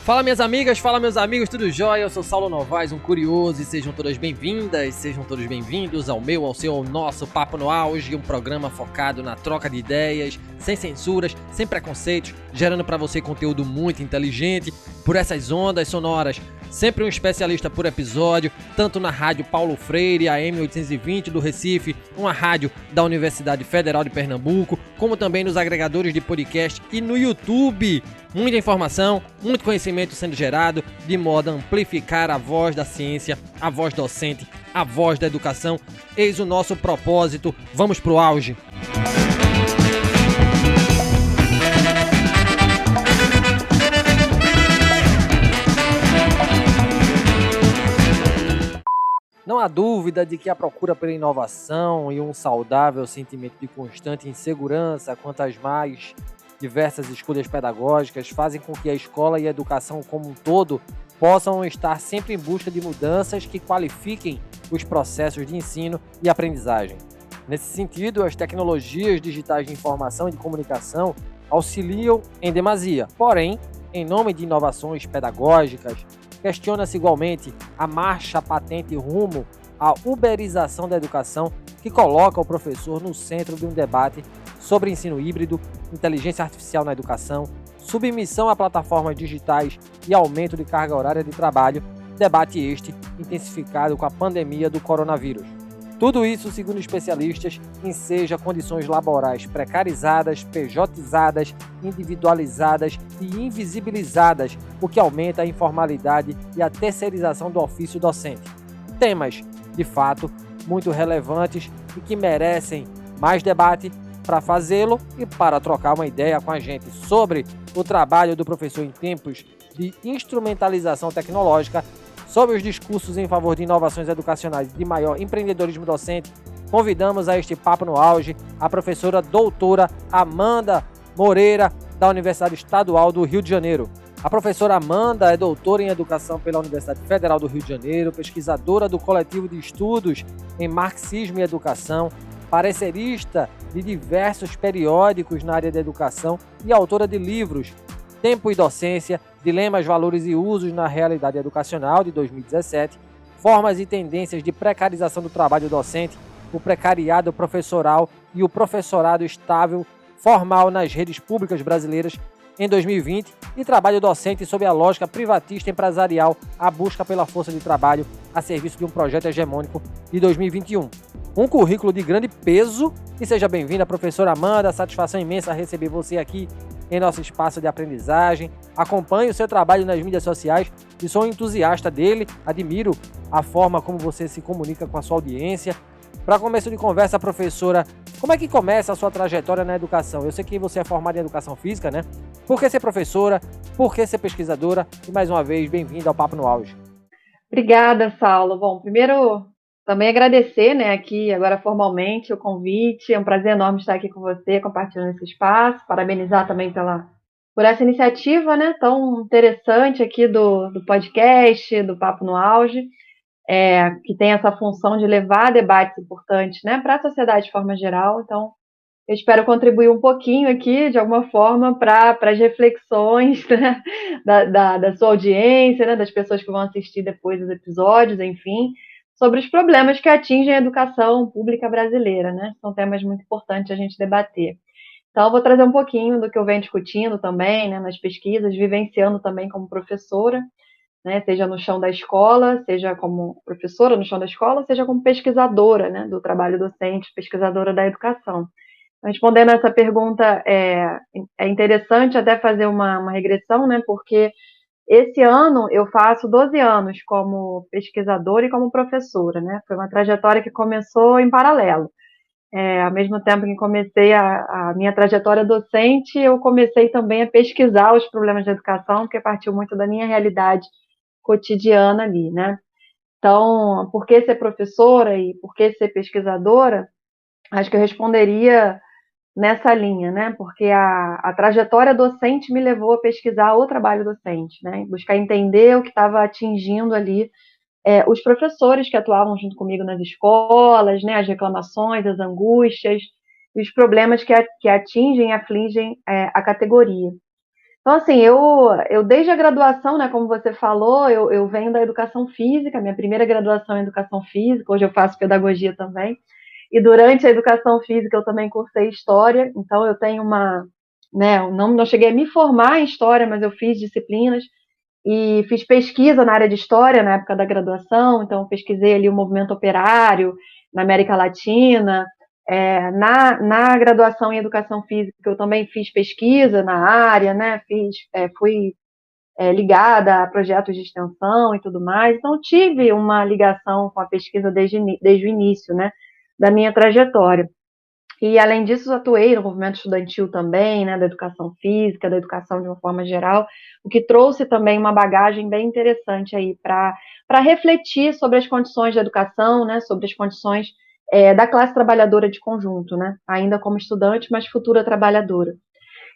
Fala minhas amigas, fala meus amigos, tudo jóia? Eu sou Saulo Novaes, um curioso, e sejam todas bem-vindas, sejam todos bem-vindos ao meu, ao seu, ao nosso Papo no Auge, um programa focado na troca de ideias, sem censuras, sem preconceitos, gerando para você conteúdo muito inteligente, por essas ondas sonoras. Sempre um especialista por episódio, tanto na Rádio Paulo Freire, AM 820 do Recife, uma rádio da Universidade Federal de Pernambuco, como também nos agregadores de podcast e no YouTube. Muita informação, muito conhecimento sendo gerado, de modo a amplificar a voz da ciência, a voz docente, a voz da educação. Eis o nosso propósito. Vamos pro auge! Não há dúvida de que a procura pela inovação e um saudável sentimento de constante insegurança quanto às mais diversas escolhas pedagógicas fazem com que a escola e a educação como um todo possam estar sempre em busca de mudanças que qualifiquem os processos de ensino e aprendizagem. Nesse sentido, as tecnologias digitais de informação e de comunicação auxiliam em demasia. Porém, em nome de inovações pedagógicas, questiona-se igualmente a marcha patente rumo à uberização da educação, que coloca o professor no centro de um debate sobre ensino híbrido, inteligência artificial na educação, submissão a plataformas digitais e aumento de carga horária de trabalho, debate este intensificado com a pandemia do coronavírus. Tudo isso, segundo especialistas, enseja condições laborais precarizadas, pejotizadas, individualizadas e invisibilizadas, o que aumenta a informalidade e a terceirização do ofício docente. Temas, de fato, muito relevantes e que merecem mais debate. Para fazê-lo e para trocar uma ideia com a gente sobre o trabalho do professor em tempos de instrumentalização tecnológica, sobre os discursos em favor de inovações educacionais e de maior empreendedorismo docente, convidamos a este Papo no Auge a professora doutora Amanda Moreira, da Universidade Estadual do Rio de Janeiro. A professora Amanda é doutora em Educação pela Universidade Federal do Rio de Janeiro, pesquisadora do Coletivo de Estudos em Marxismo e Educação, parecerista de diversos periódicos na área da educação e autora de livros Tempo e Docência, Dilemas, Valores e Usos na Realidade Educacional, de 2017, Formas e Tendências de Precarização do Trabalho Docente, o Precariado Professoral e o Professorado Estável Formal nas Redes Públicas Brasileiras, em 2020, e Trabalho Docente sob a lógica privatista empresarial, a busca pela força de trabalho a serviço de um projeto hegemônico, de 2021. Um currículo de grande peso, e seja bem-vinda, professora Amanda, satisfação imensa receber você aqui em nosso espaço de aprendizagem. Acompanho o seu trabalho nas mídias sociais e sou um entusiasta dele, admiro a forma como você se comunica com a sua audiência. Para começo de conversa, professora, como é que começa a sua trajetória na educação? Eu sei que você é formada em Educação Física, né? Por que ser professora? Por que ser pesquisadora? E mais uma vez, bem-vinda ao Papo no Auge. Obrigada, Saulo. Bom, primeiro, também agradecer, né, aqui agora formalmente o convite. É um prazer enorme estar aqui com você, compartilhando esse espaço. Parabenizar também por essa iniciativa, né, tão interessante aqui do podcast, do Papo no Auge, que tem essa função de levar debates importantes, né, para a sociedade de forma geral. Então, eu espero contribuir um pouquinho aqui, de alguma forma, para as reflexões, né, da sua audiência, né, das pessoas que vão assistir depois os episódios, enfim, sobre os problemas que atingem a educação pública brasileira, né? São temas muito importantes a gente debater. Então, eu vou trazer um pouquinho do que eu venho discutindo também, né, nas pesquisas, vivenciando também como professora, né, seja no chão da escola, seja como professora no chão da escola, seja como pesquisadora, né, do trabalho docente, pesquisadora da educação. Respondendo essa pergunta, é interessante até fazer uma regressão, né? Porque esse ano eu faço 12 anos como pesquisadora e como professora, né? Foi uma trajetória que começou em paralelo. Ao mesmo tempo que comecei a minha trajetória docente, eu comecei também a pesquisar os problemas da educação, porque partiu muito da minha realidade cotidiana ali, né? Então, por que ser professora e por que ser pesquisadora? Acho que eu responderia nessa linha, né? Porque a trajetória docente me levou a pesquisar o trabalho docente, né? Buscar entender o que estava atingindo ali os professores que atuavam junto comigo nas escolas, né? As reclamações, as angústias e os problemas que atingem e afligem a categoria. Então, assim, eu desde a graduação, né, como você falou, eu venho da educação física, minha primeira graduação é em educação física, hoje eu faço pedagogia também, e durante a educação física eu também cursei história, então eu tenho né, não cheguei a me formar em história, mas eu fiz disciplinas, e fiz pesquisa na área de história na época da graduação, então pesquisei ali o movimento operário na América Latina. Na graduação em educação física eu também fiz pesquisa na área, né? Fui ligada a projetos de extensão e tudo mais, então tive uma ligação com a pesquisa desde o início, né, da minha trajetória. E, além disso, atuei no movimento estudantil também, né, da educação física, da educação de uma forma geral, o que trouxe também uma bagagem bem interessante aí para refletir sobre as condições da educação, né, sobre as condições da classe trabalhadora de conjunto, né, ainda como estudante, mas futura trabalhadora.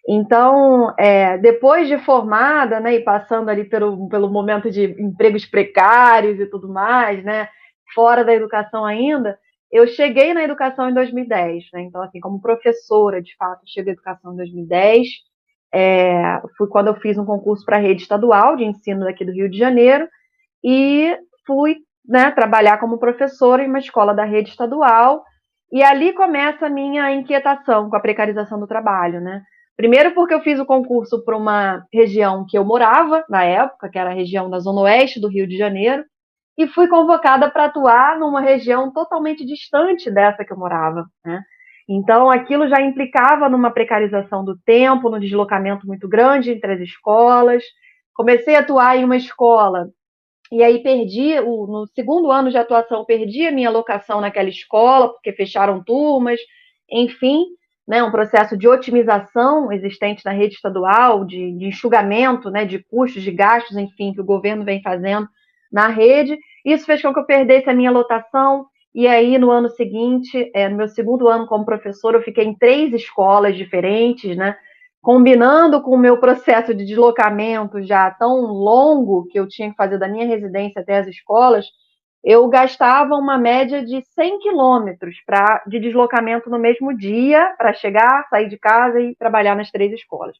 Então, depois de formada, né, e passando ali pelo momento de empregos precários e tudo mais, né, fora da educação ainda, eu cheguei na educação em 2010, né, então, assim, como professora, de fato, cheguei à educação em 2010, foi quando eu fiz um concurso para a rede estadual de ensino daqui do Rio de Janeiro, e fui, né, trabalhar como professora em uma escola da rede estadual, e ali começa a minha inquietação com a precarização do trabalho, né. Primeiro porque eu fiz o concurso para uma região que eu morava na época, que era a região da Zona Oeste do Rio de Janeiro, e fui convocada para atuar numa região totalmente distante dessa que eu morava, né. Então, aquilo já implicava numa precarização do tempo, no deslocamento muito grande entre as escolas. Comecei a atuar em uma escola e aí no segundo ano de atuação, perdi a minha alocação naquela escola, porque fecharam turmas, enfim, né, um processo de otimização existente na rede estadual, de enxugamento, né, de custos, de gastos, enfim, que o governo vem fazendo na rede. Isso fez com que eu perdesse a minha lotação, e aí no ano seguinte, no meu segundo ano como professora, eu fiquei em 3 escolas diferentes, né, combinando com o meu processo de deslocamento já tão longo que eu tinha que fazer da minha residência até as escolas, eu gastava uma média de 100 quilômetros de deslocamento no mesmo dia para chegar, sair de casa e trabalhar nas 3 escolas.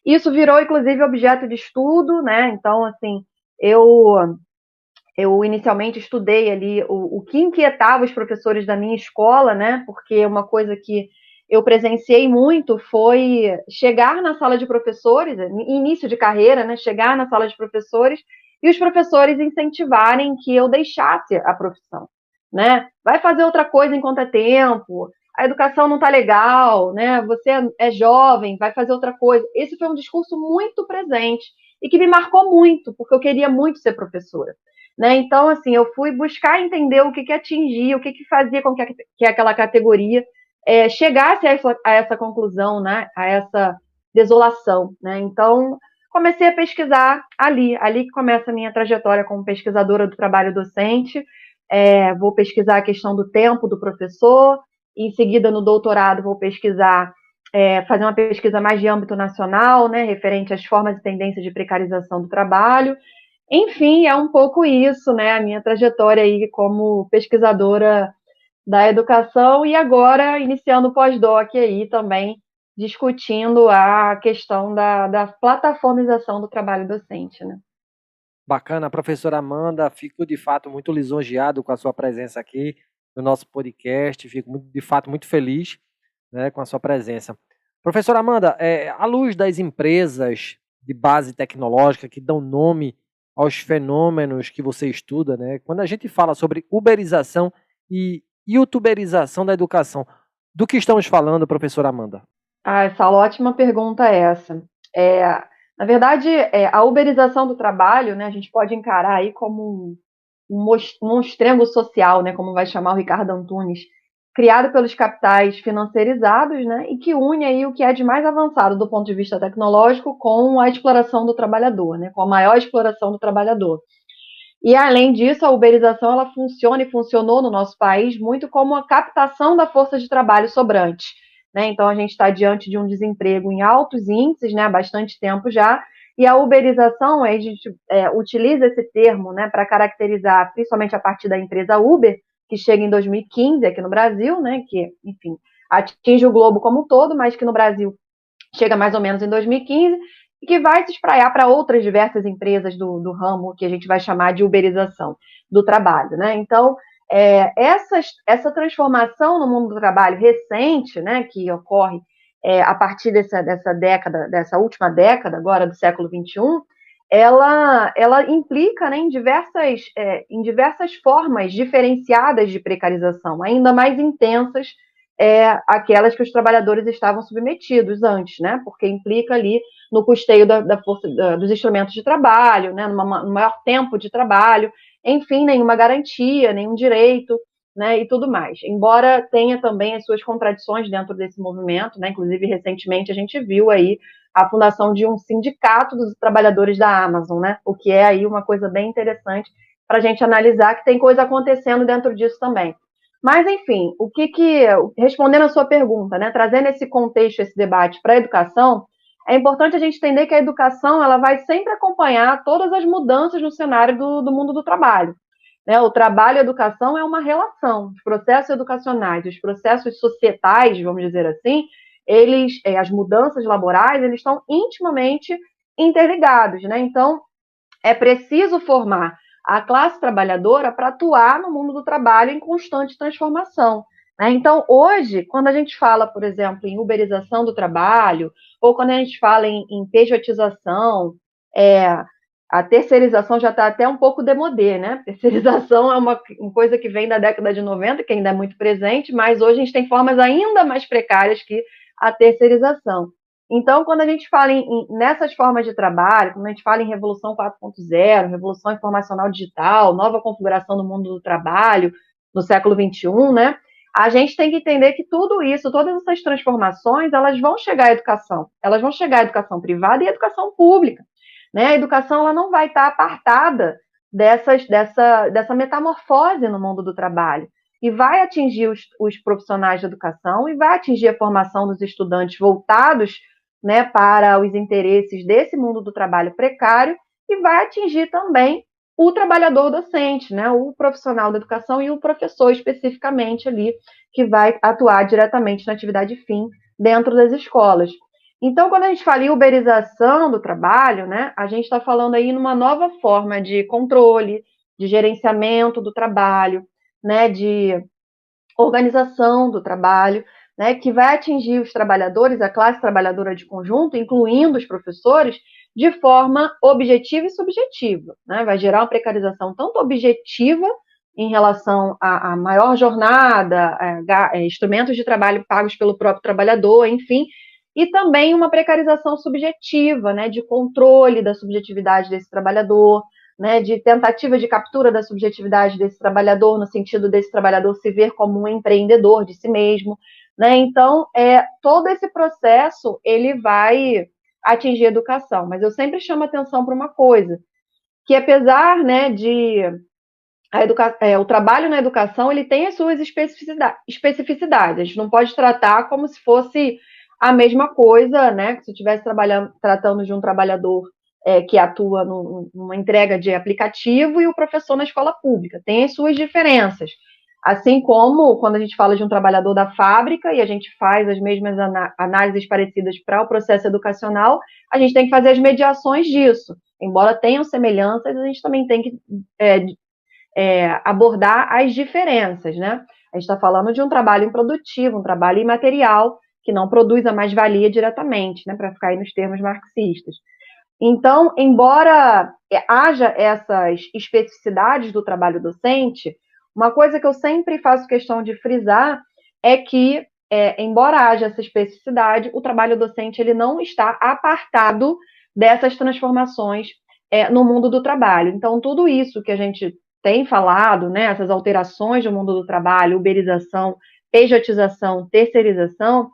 Isso virou, inclusive, objeto de estudo, né? Então, assim, eu inicialmente estudei ali o que inquietava os professores da minha escola, né? Porque uma coisa que eu presenciei muito foi chegar na sala de professores, início de carreira, né? Chegar na sala de professores e os professores incentivarem que eu deixasse a profissão, né? Vai fazer outra coisa enquanto é tempo, a educação não está legal, né? Você é jovem, vai fazer outra coisa. Esse foi um discurso muito presente e que me marcou muito, porque eu queria muito ser professora. Né? Então, assim, eu fui buscar entender o que atingia, o que fazia com que aquela categoria chegasse a essa conclusão, né? A essa desolação. Né? Então, comecei a pesquisar ali que começa a minha trajetória como pesquisadora do trabalho docente. Vou pesquisar a questão do tempo do professor, em seguida, no doutorado, vou pesquisar, fazer uma pesquisa mais de âmbito nacional, né? Referente às formas e tendências de precarização do trabalho. Enfim, é um pouco isso, né? A minha trajetória aí como pesquisadora da educação e agora iniciando o pós-doc aí também, discutindo a questão da plataformização do trabalho docente, né? Bacana, professora Amanda, fico de fato muito lisonjeado com a sua presença aqui no nosso podcast, fico de fato muito feliz, né, com a sua presença. Professora Amanda, à luz das empresas de base tecnológica que dão nome aos fenômenos que você estuda, né, quando a gente fala sobre uberização e youtuberização da educação, do que estamos falando, professora Amanda? Saulo, ótima pergunta essa. Na verdade, a uberização do trabalho, né, a gente pode encarar aí como um monstrengo social, né, como vai chamar o Ricardo Antunes, criado pelos capitais financiarizados, né, e que une aí o que é de mais avançado do ponto de vista tecnológico com a exploração do trabalhador, né, com a maior exploração do trabalhador. E, além disso, a uberização ela funciona e funcionou no nosso país muito como a captação da força de trabalho sobrante. Né? Então, a gente está diante de um desemprego em altos índices, né, há bastante tempo já, e a uberização, a gente utiliza esse termo, né, para caracterizar, principalmente a partir da empresa Uber, que chega em 2015 aqui no Brasil, né, que, enfim, atinge o globo como um todo, mas que no Brasil chega mais ou menos em 2015, e que vai se espraiar para outras diversas empresas do ramo que a gente vai chamar de uberização do trabalho, né? Então, essa transformação no mundo do trabalho recente, né, que ocorre a partir dessa última década, agora do século XXI, ela implica, né, em diversas formas diferenciadas de precarização, ainda mais intensas aquelas que os trabalhadores estavam submetidos antes, né, porque implica ali no custeio da força, dos instrumentos de trabalho, né, no maior tempo de trabalho, enfim, nenhuma garantia, nenhum direito, né, e tudo mais. Embora tenha também as suas contradições dentro desse movimento, né, inclusive recentemente a gente viu aí a fundação de um sindicato dos trabalhadores da Amazon, né, o que é aí uma coisa bem interessante para a gente analisar, que tem coisa acontecendo dentro disso também. Mas, enfim, respondendo a sua pergunta, né, trazendo esse contexto, esse debate para a educação, é importante a gente entender que a educação ela vai sempre acompanhar todas as mudanças no cenário do mundo do trabalho. Né? O trabalho e a educação é uma relação. Os processos educacionais, os processos societais, vamos dizer assim, as mudanças laborais, eles estão intimamente interligados. Né? Então, é preciso formar a classe trabalhadora para atuar no mundo do trabalho em constante transformação. Né? Então, hoje, quando a gente fala, por exemplo, em uberização do trabalho, ou quando a gente fala em pejotização, a terceirização já está até um pouco demodê, né? Terceirização é uma coisa que vem da década de 90, que ainda é muito presente, mas hoje a gente tem formas ainda mais precárias que a terceirização. Então, quando a gente fala nessas formas de trabalho, quando a gente fala em Revolução 4.0, Revolução Informacional Digital, nova configuração do mundo do trabalho no século XXI, né? A gente tem que entender que tudo isso, todas essas transformações, elas vão chegar à educação. Elas vão chegar à educação privada e à educação pública. Né? A educação ela não vai estar apartada dessa metamorfose no mundo do trabalho. E vai atingir os profissionais de educação e vai atingir a formação dos estudantes voltados, né, para os interesses desse mundo do trabalho precário e vai atingir também o trabalhador docente, né, o profissional da educação e o professor especificamente ali, que vai atuar diretamente na atividade fim dentro das escolas. Então, quando a gente fala em uberização do trabalho, né, a gente está falando aí numa nova forma de controle, de gerenciamento do trabalho, né, de organização do trabalho, né, que vai atingir os trabalhadores, a classe trabalhadora de conjunto, incluindo os professores, de forma objetiva e subjetiva. Né, vai gerar uma precarização tanto objetiva em relação à maior jornada, instrumentos de trabalho pagos pelo próprio trabalhador, enfim, e também uma precarização subjetiva, né, de controle da subjetividade desse trabalhador, né, de tentativa de captura da subjetividade desse trabalhador, no sentido desse trabalhador se ver como um empreendedor de si mesmo. Né? Então, todo esse processo ele vai atingir a educação. Mas eu sempre chamo atenção para uma coisa, que apesar, né, de o trabalho na educação ele tem as suas especificidades. A gente não pode tratar como se fosse a mesma coisa, né? Se estivesse tratando de um trabalhador que atua numa entrega de aplicativo e o professor na escola pública. Tem as suas diferenças. Assim como quando a gente fala de um trabalhador da fábrica e a gente faz as mesmas análises parecidas para o processo educacional, a gente tem que fazer as mediações disso. Embora tenham semelhanças, a gente também tem que abordar as diferenças, né? A gente está falando de um trabalho improdutivo, um trabalho imaterial, que não produz a mais-valia diretamente, né? Para ficar aí nos termos marxistas. Então, embora haja essas especificidades do trabalho docente, uma coisa que eu sempre faço questão de frisar é que, embora haja essa especificidade, o trabalho docente ele não está apartado dessas transformações no mundo do trabalho. Então, tudo isso que a gente tem falado, né, essas alterações do mundo do trabalho, uberização, pejotização, terceirização,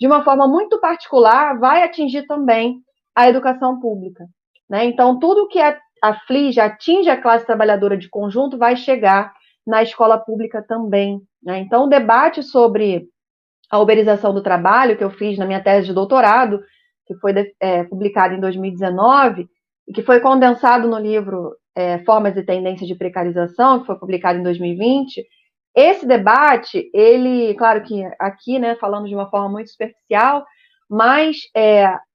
de uma forma muito particular, vai atingir também a educação pública. Né? Então, tudo que aflige, atinge a classe trabalhadora de conjunto, vai chegar na escola pública também. Né? Então, o debate sobre a uberização do trabalho, que eu fiz na minha tese de doutorado, que foi publicado em 2019, e que foi condensado no livro Formas e Tendências de Precarização, que foi publicado em 2020, esse debate, ele, claro que aqui, né, falando de uma forma muito superficial, mas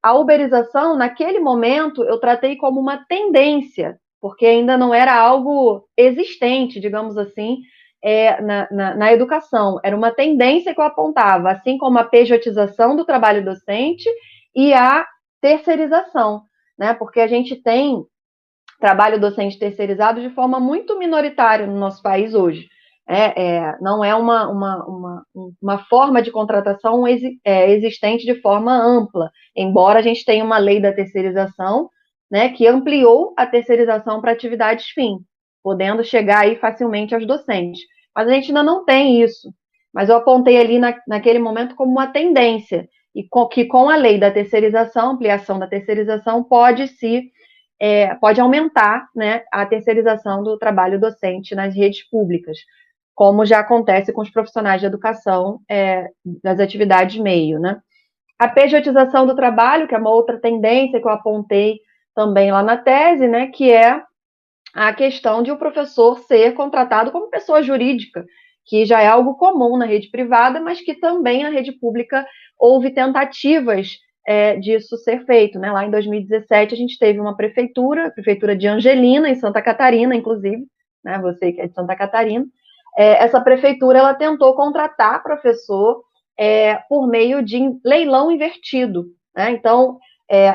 a uberização, naquele momento, eu tratei como uma tendência, porque ainda não era algo existente, digamos assim, na educação. Era uma tendência que eu apontava, assim como a pejotização do trabalho docente e a terceirização, né? Porque a gente tem trabalho docente terceirizado de forma muito minoritária no nosso país hoje. Não é uma forma de contratação existente de forma ampla, embora a gente tenha uma lei da terceirização, né, que ampliou a terceirização para atividades fim, podendo chegar aí facilmente aos docentes. Mas a gente ainda não tem isso. Mas eu apontei ali naquele momento como uma tendência, e que com a lei da terceirização, ampliação da terceirização, pode aumentar, né, a terceirização do trabalho docente nas redes públicas, como já acontece com os profissionais de educação das atividades meio, né? A pejotização do trabalho, que é uma outra tendência que eu apontei também lá na tese, né, que é a questão de o professor ser contratado como pessoa jurídica, que já é algo comum na rede privada, mas que também na rede pública houve tentativas disso ser feito, né? Lá em 2017 a gente teve uma prefeitura, a prefeitura de Angelina, em Santa Catarina, inclusive, né? Você que é de Santa Catarina, essa prefeitura ela tentou contratar professor por meio de leilão invertido, né? Então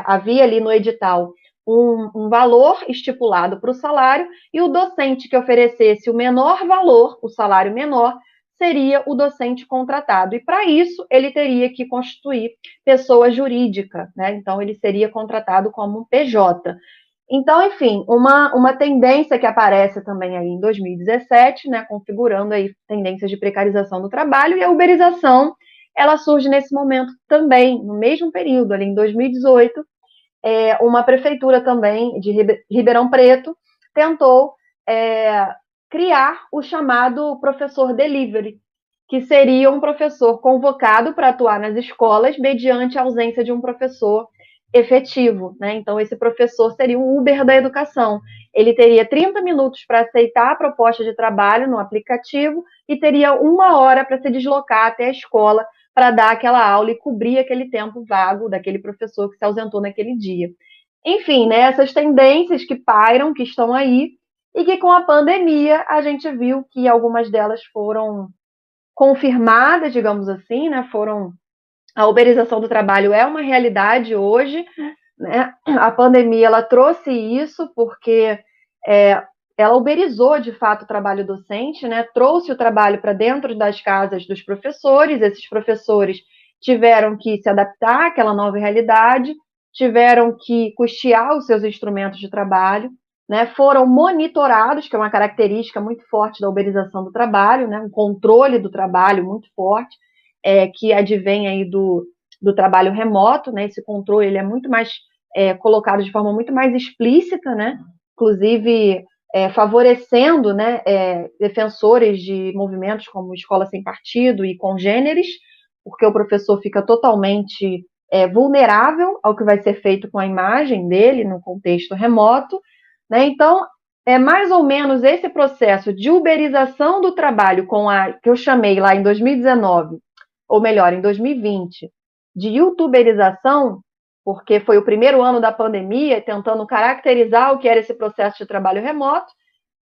havia ali no edital um valor estipulado para o salário e o docente que oferecesse o menor valor, o salário menor, seria o docente contratado. E para isso ele teria que constituir pessoa jurídica, né? Então ele seria contratado como um PJ. Então, enfim, uma tendência que aparece também aí em 2017, né, configurando aí tendências de precarização do trabalho, e a uberização, ela surge nesse momento também, no mesmo período, ali em 2018, uma prefeitura também de Ribeirão Preto tentou criar o chamado professor delivery, que seria um professor convocado para atuar nas escolas mediante a ausência de um professor efetivo, né? Então, esse professor seria um Uber da educação. Ele teria 30 minutos para aceitar a proposta de trabalho no aplicativo e teria 1 hora para se deslocar até a escola para dar aquela aula e cobrir aquele tempo vago daquele professor que se ausentou naquele dia. Enfim, né, essas tendências que pairam, que estão aí, e que com a pandemia a gente viu que algumas delas foram confirmadas, digamos assim, né, a uberização do trabalho é uma realidade hoje, né? A pandemia ela trouxe isso porque ela uberizou de fato o trabalho docente, né? Trouxe o trabalho para dentro das casas dos professores, esses professores tiveram que se adaptar àquela nova realidade, tiveram que custear os seus instrumentos de trabalho, né? Foram monitorados, que é uma característica muito forte da uberização do trabalho, né? Um controle do trabalho muito forte, que advém aí do trabalho remoto, né? Esse controle ele é muito mais colocado de forma muito mais explícita, né? Inclusive favorecendo, né, defensores de movimentos como Escola Sem Partido e Congêneres, porque o professor fica totalmente vulnerável ao que vai ser feito com a imagem dele no contexto remoto, né? Então, é mais ou menos esse processo de uberização do trabalho com a que eu chamei lá em 2019, ou melhor, em 2020, de youtuberização, porque foi o primeiro ano da pandemia, tentando caracterizar o que era esse processo de trabalho remoto.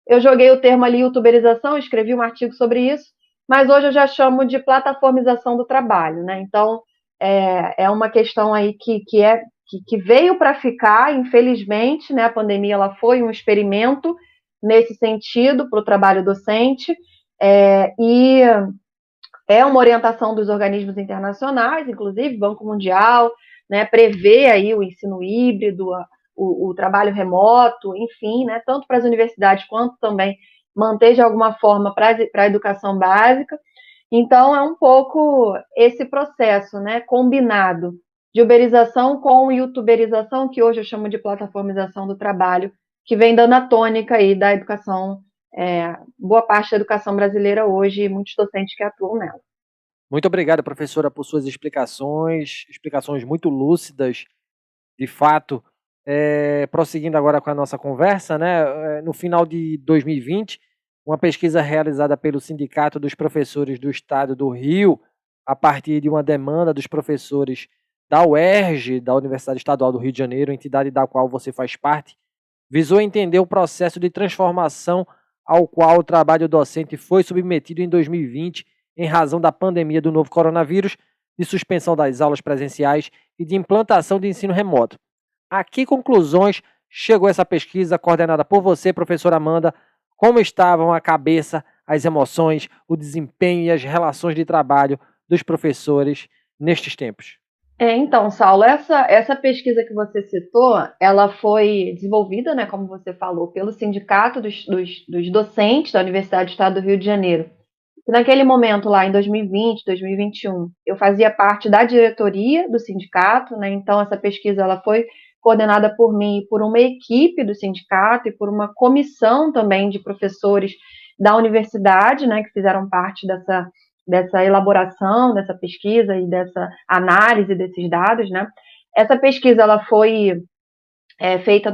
Eu joguei o termo ali youtuberização, escrevi um artigo sobre isso, mas hoje eu já chamo de plataformização do trabalho, né? Então, é uma questão aí que veio para ficar, infelizmente, né? A pandemia ela foi um experimento nesse sentido para o trabalho docente, e é uma orientação dos organismos internacionais, inclusive Banco Mundial, né, prevê aí o ensino híbrido, o trabalho remoto, enfim, né, tanto para as universidades quanto também manter de alguma forma para a educação básica. Então, é um pouco esse processo, né, combinado de uberização com youtuberização, que hoje eu chamo de plataformização do trabalho, que vem dando a tônica aí da educação, boa parte da educação brasileira hoje e muitos docentes que atuam nela. Muito obrigado, professora, por suas explicações muito lúcidas, de fato. Prosseguindo agora com a nossa conversa, né? No final de 2020, uma pesquisa realizada pelo Sindicato dos Professores do Estado do Rio, a partir de uma demanda dos professores da UERJ, da Universidade Estadual do Rio de Janeiro, entidade da qual você faz parte, visou entender o processo de transformação ao qual o trabalho docente foi submetido em 2020 em razão da pandemia do novo coronavírus, de suspensão das aulas presenciais e de implantação de ensino remoto. A que conclusões chegou essa pesquisa coordenada por você, professora Amanda? Como estavam a cabeça, as emoções, o desempenho e as relações de trabalho dos professores nestes tempos? Então, Saulo, essa pesquisa que você citou, ela foi desenvolvida, né, como você falou, pelo Sindicato dos Docentes da Universidade do Estado do Rio de Janeiro. E naquele momento, lá em 2020, 2021, eu fazia parte da diretoria do sindicato, né, então essa pesquisa ela foi coordenada por mim e por uma equipe do sindicato e por uma comissão também de professores da universidade, né, que fizeram parte dessa elaboração, dessa pesquisa e dessa análise desses dados, né. Essa pesquisa ela foi feita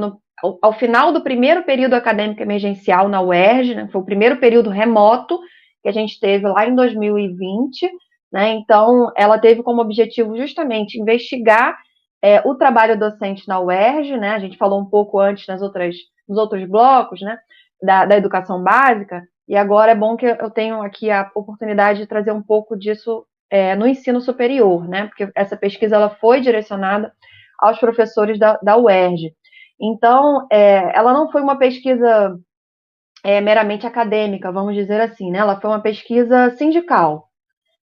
ao final do primeiro período acadêmico emergencial na UERJ, né, foi o primeiro período remoto que a gente teve lá em 2020, né, então ela teve como objetivo justamente investigar o trabalho docente na UERJ, né, a gente falou um pouco antes nos outros blocos, né, da educação básica, e agora é bom que eu tenho aqui a oportunidade de trazer um pouco disso no ensino superior, né, porque essa pesquisa ela foi direcionada aos professores da UERJ. Então, ela não foi uma pesquisa meramente acadêmica, vamos dizer assim, né? Ela foi uma pesquisa sindical,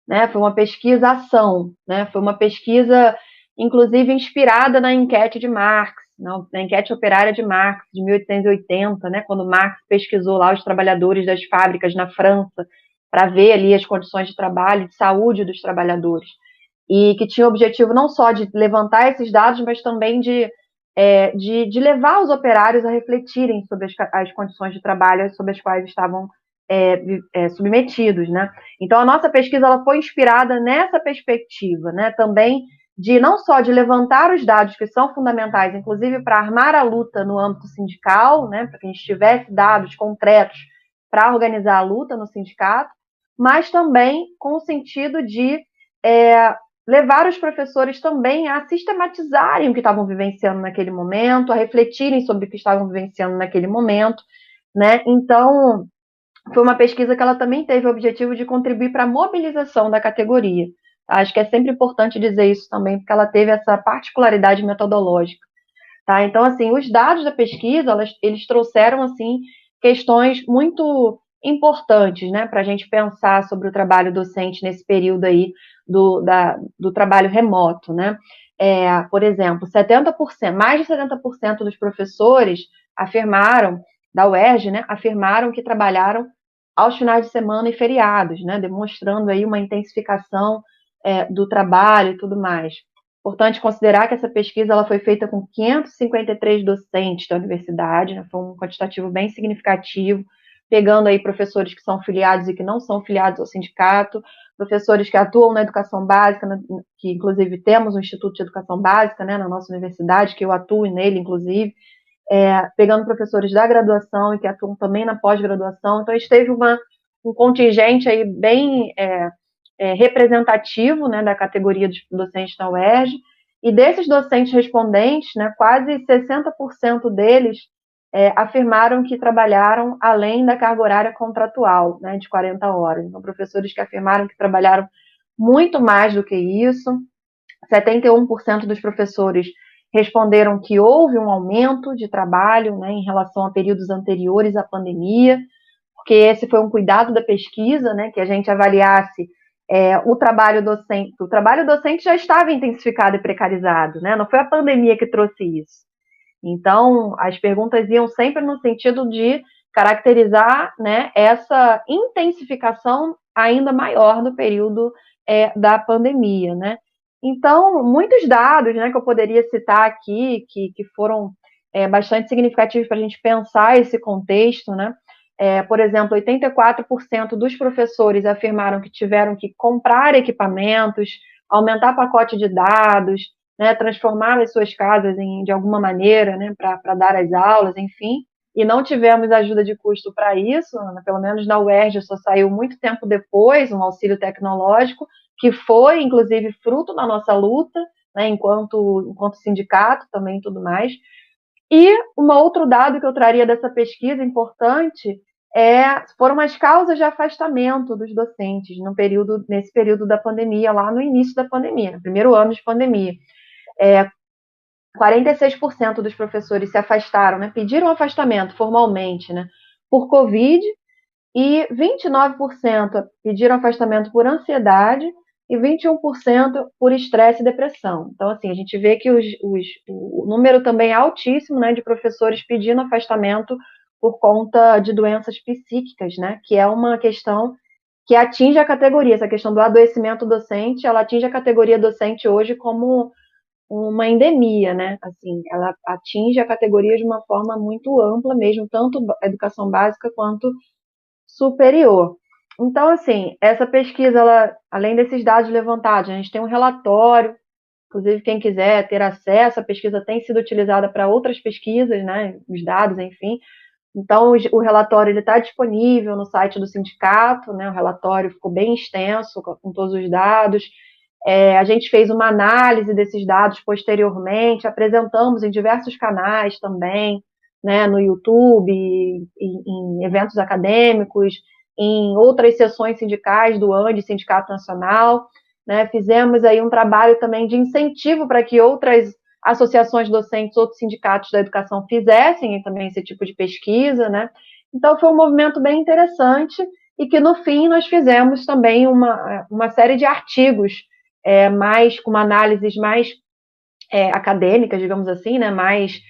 né? Foi uma pesquisa ação, né? Foi uma pesquisa, inclusive, inspirada na enquete de Marx, na enquete operária de Marx, de 1880, né? Quando Marx pesquisou lá os trabalhadores das fábricas na França, para ver ali as condições de trabalho e de saúde dos trabalhadores. E que tinha o objetivo não só de levantar esses dados, mas também de levar os operários a refletirem sobre as condições de trabalho sobre as quais estavam submetidos, né? Então a nossa pesquisa ela foi inspirada nessa perspectiva, né? Também de não só de levantar os dados que são fundamentais, inclusive para armar a luta no âmbito sindical, né? Para que a gente tivesse dados concretos para organizar a luta no sindicato, mas também com o sentido de levar os professores também a sistematizarem o que estavam vivenciando naquele momento, a refletirem sobre o que estavam vivenciando naquele momento, né? Então, foi uma pesquisa que ela também teve o objetivo de contribuir para a mobilização da categoria. Acho que é sempre importante dizer isso também, porque ela teve essa particularidade metodológica. Tá? Então, assim, os dados da pesquisa, eles trouxeram, assim, questões muito importantes, né, para a gente pensar sobre o trabalho docente nesse período aí do trabalho remoto, né. Por exemplo, 70%, mais de 70% dos professores afirmaram, da UERJ, né, afirmaram que trabalharam aos finais de semana e feriados, né, demonstrando aí uma intensificação do trabalho e tudo mais. Importante considerar que essa pesquisa ela foi feita com 553 docentes da universidade, né, foi um quantitativo bem significativo, pegando aí professores que são filiados e que não são filiados ao sindicato, professores que atuam na educação básica, que inclusive temos um Instituto de Educação Básica, né, na nossa universidade, que eu atuo nele, inclusive, pegando professores da graduação e que atuam também na pós-graduação. Então, a gente teve um contingente aí bem representativo, né, da categoria de docentes da UERJ, e desses docentes respondentes, né, quase 60% deles afirmaram que trabalharam além da carga horária contratual, né, de 40 horas. Então, professores que afirmaram que trabalharam muito mais do que isso. 71% dos professores responderam que houve um aumento de trabalho, né, em relação a períodos anteriores à pandemia, porque esse foi um cuidado da pesquisa, né, que a gente avaliasse o trabalho docente. O trabalho docente já estava intensificado e precarizado, né? Não foi a pandemia que trouxe isso. Então, as perguntas iam sempre no sentido de caracterizar, né, essa intensificação ainda maior no período da pandemia, né? Então, muitos dados, né, que eu poderia citar aqui, que foram bastante significativos para a gente pensar esse contexto, né? Por exemplo, 84% dos professores afirmaram que tiveram que comprar equipamentos, aumentar pacote de dados, né, transformar as suas casas de alguma maneira, né, para dar as aulas, enfim, e não tivemos ajuda de custo para isso, né, pelo menos na UERJ só saiu muito tempo depois um auxílio tecnológico, que foi, inclusive, fruto da nossa luta, né, enquanto sindicato também e tudo mais. E um outro dado que eu traria dessa pesquisa importante foram as causas de afastamento dos docentes nesse período da pandemia, lá no início da pandemia, no primeiro ano de pandemia. 46% dos professores se afastaram, né, pediram afastamento formalmente, né, por Covid, e 29% pediram afastamento por ansiedade e 21% por estresse e depressão. Então, assim, a gente vê que o número também é altíssimo, né, de professores pedindo afastamento por conta de doenças psíquicas, né, que é uma questão que atinge a categoria, essa questão do adoecimento docente, ela atinge a categoria docente hoje como uma endemia, né? Assim, ela atinge a categoria de uma forma muito ampla mesmo, tanto a educação básica quanto superior. Então, assim, essa pesquisa, ela, além desses dados levantados, a gente tem um relatório, inclusive quem quiser ter acesso, a pesquisa tem sido utilizada para outras pesquisas, né? Os dados, enfim. Então, o relatório está disponível no site do sindicato, né? O relatório ficou bem extenso, com todos os dados. A gente fez uma análise desses dados posteriormente, apresentamos em diversos canais também, né, no YouTube, em eventos acadêmicos, em outras sessões sindicais do ANDE, Sindicato Nacional, né, fizemos aí um trabalho também de incentivo para que outras associações docentes, outros sindicatos da educação fizessem também esse tipo de pesquisa, né. Então foi um movimento bem interessante e que no fim nós fizemos também uma série de artigos mais com análises mais acadêmicas, digamos assim, né, mais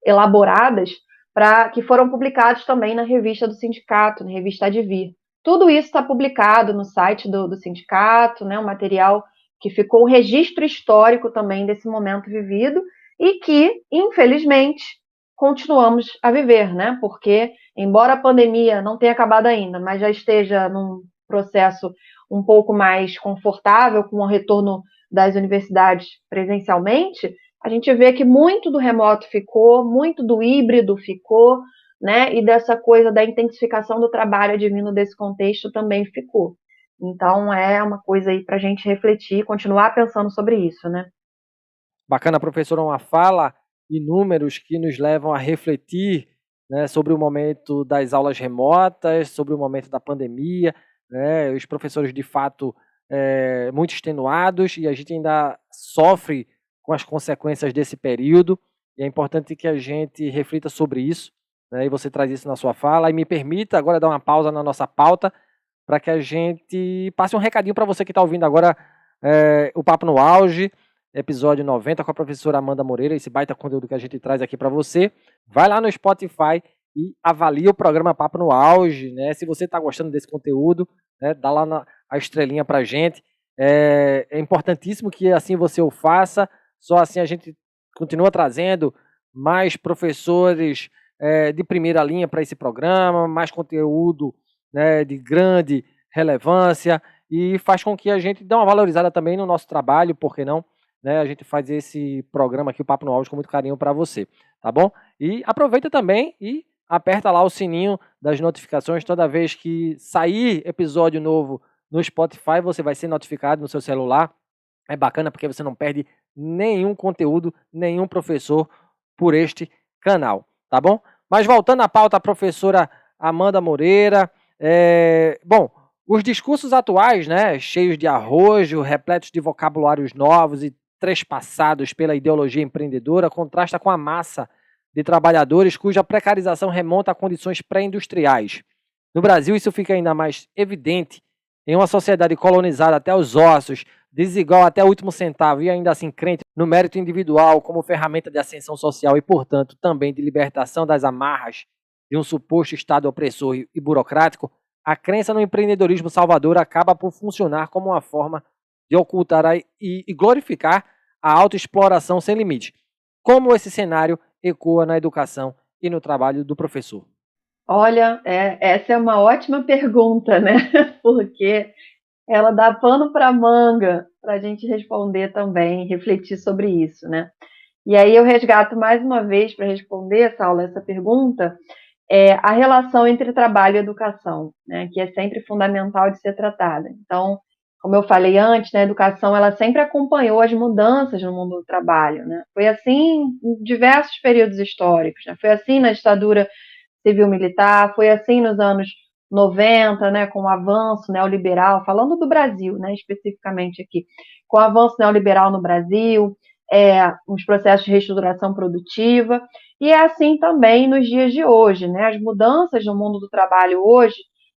elaboradas, que foram publicados também na revista do sindicato, na revista Advir. Tudo isso está publicado no site do sindicato, né, um material que ficou um registro histórico também desse momento vivido e que, infelizmente, continuamos a viver, né, porque, embora a pandemia não tenha acabado ainda, mas já esteja num processo um pouco mais confortável, com o retorno das universidades presencialmente, a gente vê que muito do remoto ficou, muito do híbrido ficou, né? E dessa coisa da intensificação do trabalho advindo desse contexto também ficou. Então é uma coisa aí para a gente refletir, continuar pensando sobre isso, né? Bacana, professora, uma fala e números que nos levam a refletir, né, sobre o momento das aulas remotas, sobre o momento da pandemia, né, os professores de fato muito extenuados e a gente ainda sofre com as consequências desse período e é importante que a gente reflita sobre isso, né, e você traz isso na sua fala e me permita agora dar uma pausa na nossa pauta para que a gente passe um recadinho para você que está ouvindo agora o Papo no Auge, episódio 90 com a professora Amanda Moreira, esse baita conteúdo que a gente traz aqui para você. Vai lá no Spotify e avalia o programa Papo no Auge, né? Se você está gostando desse conteúdo, né, dá lá a estrelinha para a gente. É importantíssimo que assim você o faça, só assim a gente continua trazendo mais professores de primeira linha para esse programa, mais conteúdo, né, de grande relevância e faz com que a gente dê uma valorizada também no nosso trabalho, por que não? Né, a gente faz esse programa aqui, o Papo no Auge, com muito carinho para você, tá bom? E aproveita também e aperta lá o sininho das notificações. Toda vez que sair episódio novo no Spotify, você vai ser notificado no seu celular. É bacana porque você não perde nenhum conteúdo, nenhum professor por este canal, tá bom? Mas voltando à pauta, a professora Amanda Moreira. Bom, os discursos atuais, né, cheios de arrojo, repletos de vocabulários novos e trespassados pela ideologia empreendedora, contrasta com a massa de trabalhadores cuja precarização remonta a condições pré-industriais. No Brasil, isso fica ainda mais evidente em uma sociedade colonizada até os ossos, desigual até o último centavo e ainda assim crente no mérito individual como ferramenta de ascensão social e, portanto, também de libertação das amarras de um suposto Estado opressor e burocrático, a crença no empreendedorismo salvador acaba por funcionar como uma forma de ocultar e glorificar a autoexploração sem limite. Como esse cenário ecoa na educação e no trabalho do professor? Olha, essa é uma ótima pergunta, né? Porque ela dá pano para manga para a gente responder também, refletir sobre isso, né? E aí eu resgato mais uma vez para responder, Saulo, essa pergunta, a relação entre trabalho e educação, né? Que é sempre fundamental de ser tratada. Então, como eu falei antes, né, a educação ela sempre acompanhou as mudanças no mundo do trabalho, né? Foi assim em diversos períodos históricos, né? Foi assim na ditadura civil-militar, foi assim nos anos 90, né, com o avanço neoliberal, falando do Brasil, né, especificamente aqui, com o avanço neoliberal no Brasil, os processos de reestruturação produtiva, e é assim também nos dias de hoje, né, as mudanças no mundo do trabalho hoje,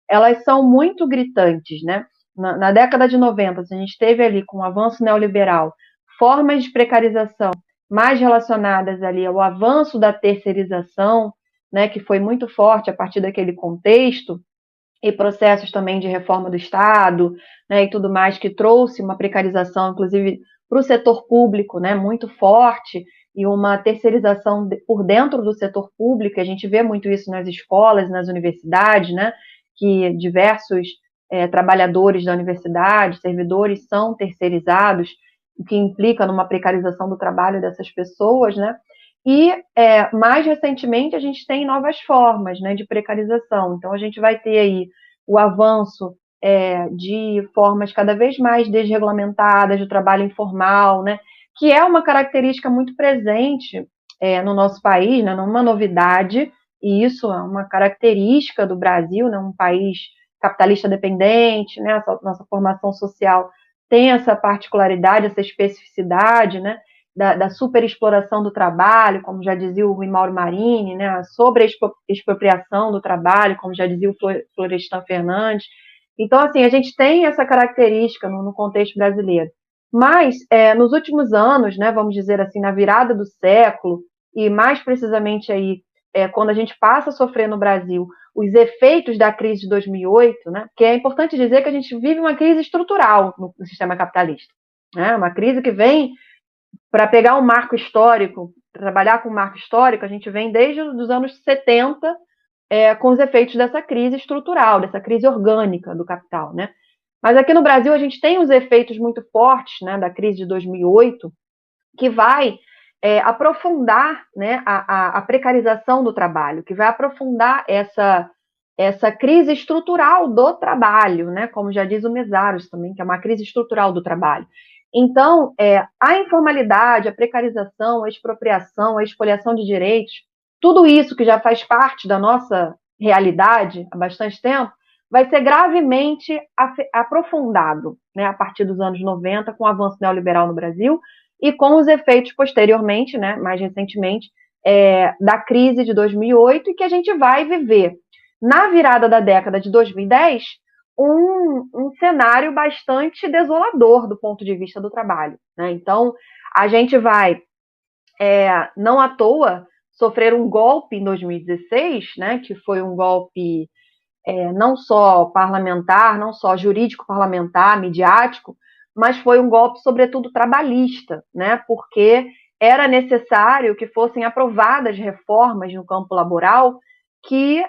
elas são muito gritantes, né, na década de 90, a gente teve ali com o avanço neoliberal, formas de precarização mais relacionadas ali ao avanço da terceirização, né, que foi muito forte a partir daquele contexto, e processos também de reforma do Estado, né, e tudo mais, que trouxe uma precarização, inclusive, para o setor público, né, muito forte, e uma terceirização por dentro do setor público. A gente vê muito isso nas escolas, nas universidades, né, que diversos trabalhadores da universidade, servidores, são terceirizados, o que implica numa precarização do trabalho dessas pessoas, né? E mais recentemente a gente tem novas formas, né, de precarização. Então a gente vai ter aí o avanço de formas cada vez mais desregulamentadas do trabalho informal, né, que é uma característica muito presente no nosso país, né, não é uma novidade, e isso é uma característica do Brasil, né, um país capitalista dependente, né, nossa formação social tem essa particularidade, essa especificidade, né, da superexploração do trabalho, como já dizia o Rui Mauro Marini, né, a sobreexpropriação do trabalho, como já dizia o Florestan Fernandes. Então, assim, a gente tem essa característica no contexto brasileiro. Mas, nos últimos anos, né, vamos dizer assim, na virada do século, e mais precisamente aí, quando a gente passa a sofrer no Brasil os efeitos da crise de 2008, né, porque é importante dizer que a gente vive uma crise estrutural no sistema capitalista, né, uma crise que vem para pegar um marco histórico, trabalhar com um marco histórico, a gente vem desde os anos 70 com os efeitos dessa crise estrutural, dessa crise orgânica do capital, né? Mas aqui no Brasil a gente tem os efeitos muito fortes, né, da crise de 2008, que vai aprofundar, né, a precarização do trabalho, que vai aprofundar essa crise estrutural do trabalho, né, como já diz o Mesaros também, que é uma crise estrutural do trabalho. Então, a informalidade, a precarização, a expropriação, a expoliação de direitos, tudo isso que já faz parte da nossa realidade há bastante tempo, vai ser gravemente aprofundado, né, a partir dos anos 90, com o avanço neoliberal no Brasil e com os efeitos posteriormente, né, mais recentemente, da crise de 2008, e que a gente vai viver na virada da década de 2010 um cenário bastante desolador do ponto de vista do trabalho, né? Então, a gente vai, não à toa, sofrer um golpe em 2016, né, que foi um golpe não só parlamentar, não só jurídico parlamentar, midiático, mas foi um golpe, sobretudo, trabalhista, né, porque era necessário que fossem aprovadas reformas no campo laboral que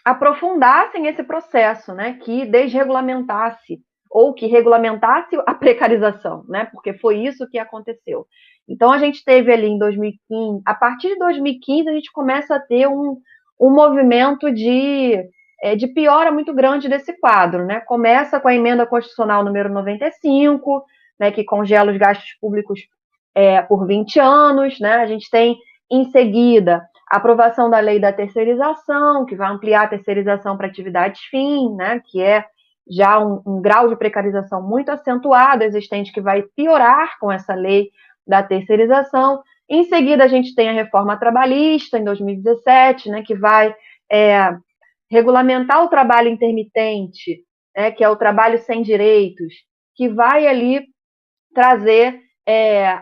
aprofundassem esse processo, né, que desregulamentasse ou que regulamentasse a precarização, né, porque foi isso que aconteceu. Então a gente teve ali em 2015, a partir de 2015 a gente começa a ter um movimento de piora muito grande desse quadro, né? Começa com a emenda constitucional número 95, né, que congela os gastos públicos por 20 anos, né? A gente tem, em seguida, a aprovação da lei da terceirização, que vai ampliar a terceirização para atividades fim, né, que é já um grau de precarização muito acentuado existente, que vai piorar com essa lei da terceirização. Em seguida, a gente tem a reforma trabalhista, em 2017, né, que vai regulamentar o trabalho intermitente, né, que é o trabalho sem direitos, que vai ali trazer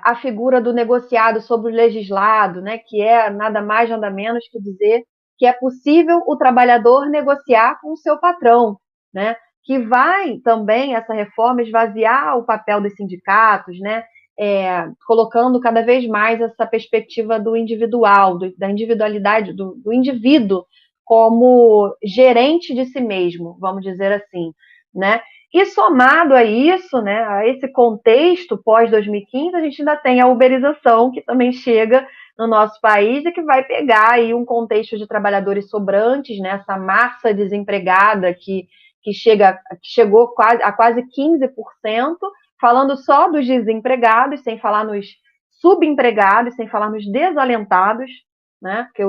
a figura do negociado sobre o legislado, né, que é nada mais, nada menos que dizer que é possível o trabalhador negociar com o seu patrão, né, que vai também, essa reforma, esvaziar o papel dos sindicatos, né, colocando cada vez mais essa perspectiva do individual, da individualidade, do indivíduo como gerente de si mesmo, vamos dizer assim, né? E somado a isso, né, a esse contexto pós-2015, a gente ainda tem a uberização, que também chega no nosso país e que vai pegar aí um contexto de trabalhadores sobrantes, né, essa massa desempregada que que chegou a quase 15%, falando só dos desempregados, sem falar nos subempregados, sem falar nos desalentados, né? Porque